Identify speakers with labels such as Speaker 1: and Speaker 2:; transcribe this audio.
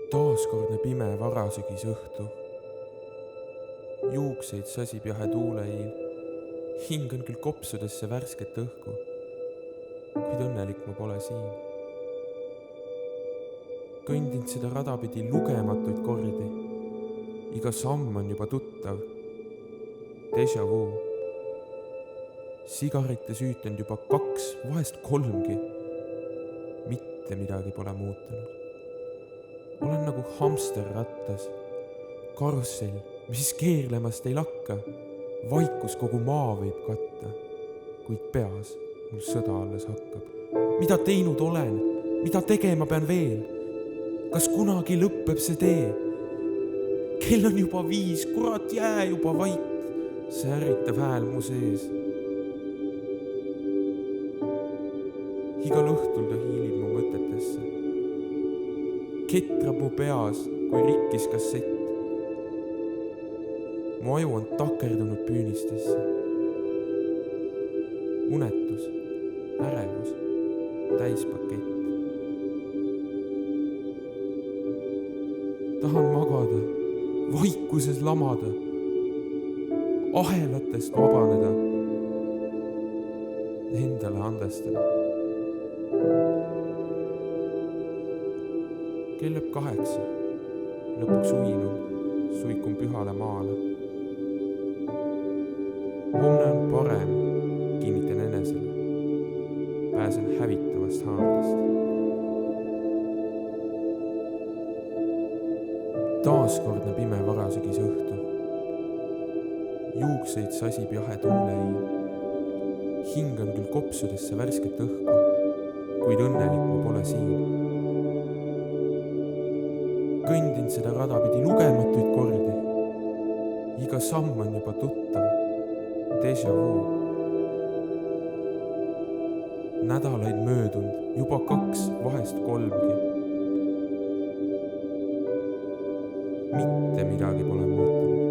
Speaker 1: Taaskordne pime varasügisõhtu. Juukseid sasib jahe tuuleiil. Hing on küll kopsudesse värsket õhku, kuid õnnelik ma pole siin. Kõndinud seda rada pidi lugematuid kordi. Iga samm on juba tuttav. Déjà vu. Sigarette süütanud juba 2, vahest 3. Mitte midagi pole muutunud. Olen nagu hamster rattas, karussell, mis keerlemast ei lakka. Vaikus kogu maa võib katta, kuid peas mul sõda alles hakkab. Mida teinud olen, mida tegema pean veel? Kas kunagi lõppeb see tee? Kell on juba 5, kurat, jää juba vait, see ärritav hääl mu sees. Igal õhtul ta hiilib mu mõtetesse. Ketrab mu peas kui rikkis kassett. Mu aju on takerdunud püünistesse. Unetus, ärevus, täispakett. Tahan magada, vaikuses lamada, ahelatest vabaneda, endale andestada. Kell lööb 8, lõpuks uinun, suikun pühale maale. Homne on parem, kinnitan enesele. Pääsen hävitavast haardest. Taaskordne pime varasügisõhtu. Juukseid sasib jahe tuuleiil. Hing on küll kopsudesse värsket õhku, kuid õnnelik ma pole siin. Kõndinud seda rada pidi lugematuid kordi. Iga samm on juba tuttav. Déjà vu. Nädalaid möödunud, juba 2, vahest 3. Mitte midagi pole muutunud.